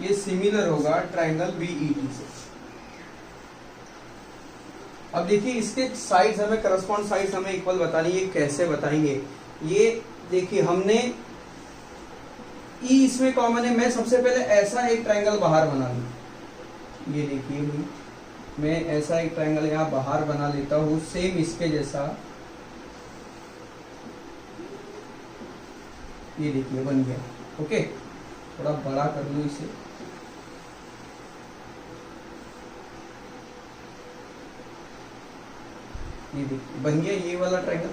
ये सिमिलर होगा ट्रायंगल BET से। अब देखिए इसके साइड्स हमें करस्पॉन्ड साइड्स हमें इक्वल बतानी है। कैसे बताएंगे, ये देखिए हमने E इसमें कॉमन है। मैं सबसे पहले ऐसा एक ट्रायंगल बाहर बना लूं, ये देखिए भाई मैं ऐसा एक ट्रायंगल यहां बाहर बना लेता हूं सेम इसके जैसा। ये देखिए बन गया। ओके, थोड़ा बड़ा कर लूं इसे। ये देखिए बन गया ये वाला ट्रायंगल।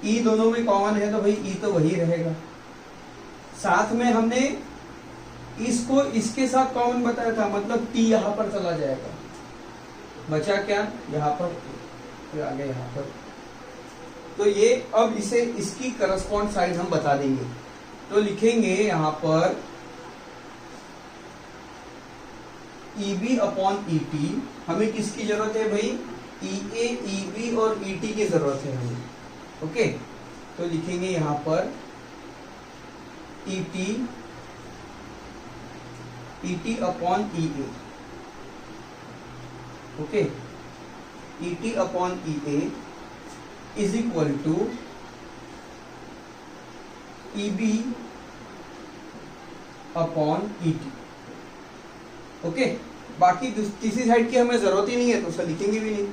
ई दोनों में कॉमन है तो भाई ई तो वही रहेगा। साथ में हमने इसको इसके साथ कॉमन बताया था, मतलब टी यहां पर चला जाएगा। बचा क्या यहाँ पर, फिर आगे यहाँ पर। तो ये अब इसे इसकी करस्पॉन्ड साइड हम बता देंगे। तो लिखेंगे यहाँ पर EB अपॉन ET। हमें किसकी जरूरत है भाई, EA, EB और ET की जरूरत है हमें। ओके, तो लिखेंगे यहाँ पर ET upon EA। Okay, ET upon EA is equal to EB upon ET। Okay, बाकी तीसरी साइड की हमें जरूरत ही नहीं है तो उसे लिखेंगे भी नहीं।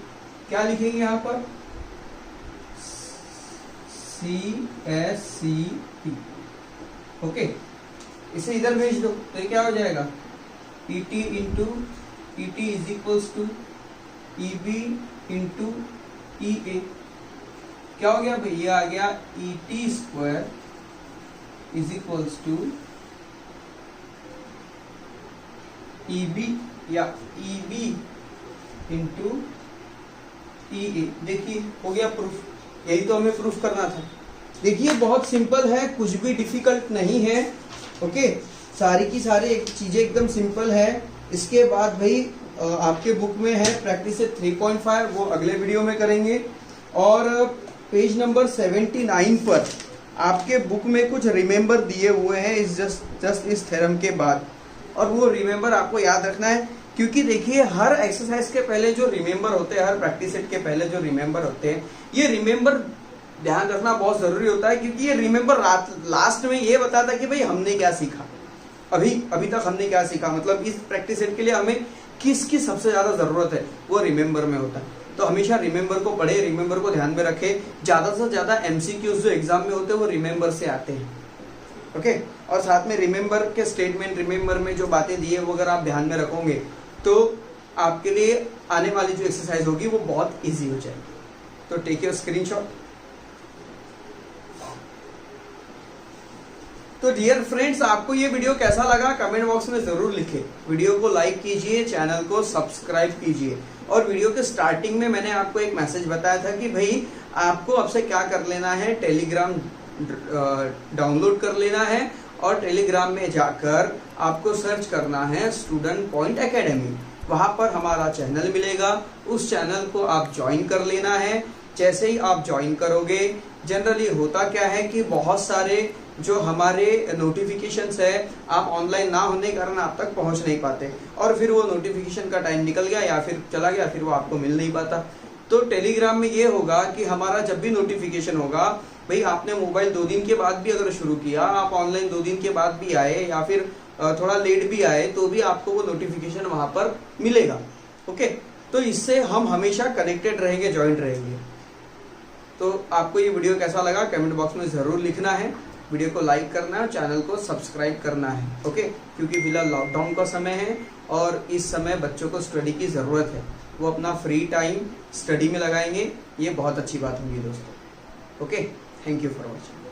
क्या लिखेंगे यहाँ पर, CSCT। ओके, इसे इधर भेज दो तो ये क्या हो जाएगा, ET into ET is equals to EB into EA। क्या हो गया भाई, ये आ गया ET square is equals to EB या EB इंटू EA। देखिए हो गया प्रूफ, यही तो हमें प्रूफ करना था। देखिए बहुत सिंपल है, कुछ भी डिफिकल्ट नहीं है। ओके, सारी की सारी चीजें एकदम सिंपल है। इसके बाद भाई आपके बुक में है प्रैक्टिस 3.5, वो अगले वीडियो में करेंगे। और पेज नंबर 79 पर आपके बुक में कुछ रिमेंबर दिए हुए हैं इस जस्ट इस थ्योरम के बाद, और वो रिमेंबर आपको याद रखना है। क्योंकि देखिए हर एक्सरसाइज के पहले जो रिमेंबर होते हैं, हर प्रैक्टिस सेट के पहले जो रिमेंबर होते हैं, ये रिमेंबर ध्यान रखना बहुत जरूरी होता है। क्योंकि ये रिमेंबर लास्ट में ये बताता है कि भाई हमने क्या सीखा, अभी तक हमने क्या सीखा, मतलब इस प्रैक्टिस सेट के लिए हमें किसकी सबसे ज्यादा जरूरत है, वो रिमेंबर में होता है। तो हमेशा रिमेंबर को पढ़े, रिमेंबर को ध्यान में रखे। ज्यादा से ज्यादा एमसीक्यूज जो एग्जाम में होते हैं वो रिमेंबर से आते हैं। ओके, और साथ में रिमेंबर के स्टेटमेंट, रिमेंबर में जो बातें दी है वो अगर आप ध्यान में रखोगे तो आपके लिए आने वाली जो एक्सरसाइज होगी वो बहुत इजी हो जाएगी। तो टेक योर स्क्रीनशॉट। तो डियर फ्रेंड्स, आपको ये वीडियो कैसा लगा कमेंट बॉक्स में जरूर लिखें। वीडियो को लाइक कीजिए, चैनल को सब्सक्राइब कीजिए। और वीडियो के स्टार्टिंग में मैंने आपको एक मैसेज बताया था कि भाई आपको अब से क्या कर लेना है, टेलीग्राम डाउनलोड कर लेना है और टेलीग्राम में जाकर आपको सर्च करना है स्टूडेंट पॉइंट एकेडमी। वहां पर हमारा चैनल मिलेगा, उस चैनल को आप ज्वाइन कर लेना है। जैसे ही आप ज्वाइन करोगे, जनरली होता क्या है कि बहुत सारे जो हमारे नोटिफिकेशंस है, आप ऑनलाइन ना होने के कारण आप तक पहुंच नहीं पाते, और फिर वो नोटिफिकेशन का टाइम निकल गया या फिर चला गया, फिर वो आपको मिल नहीं पाता। तो टेलीग्राम में ये होगा कि हमारा जब भी नोटिफिकेशन होगा, भाई आपने मोबाइल 2 दिन के बाद भी अगर शुरू किया, आप ऑनलाइन 2 दिन के बाद भी आए या फिर थोड़ा लेट भी आए, तो भी आपको वो नोटिफिकेशन वहां पर मिलेगा। ओके, तो इससे हम हमेशा कनेक्टेड रहेंगे, ज्वाइंट रहेंगे। तो आपको ये वीडियो कैसा लगा कमेंट बॉक्स में जरूर लिखना है। वीडियो को लाइक करना है, चैनल को सब्सक्राइब करना है। ओके, क्योंकि फिलहाल लॉकडाउन का समय है और इस समय बच्चों को स्टडी की जरूरत है। वो अपना फ्री टाइम स्टडी में लगाएंगे, ये बहुत अच्छी बात होगी दोस्तों। Okay, thank you for watching.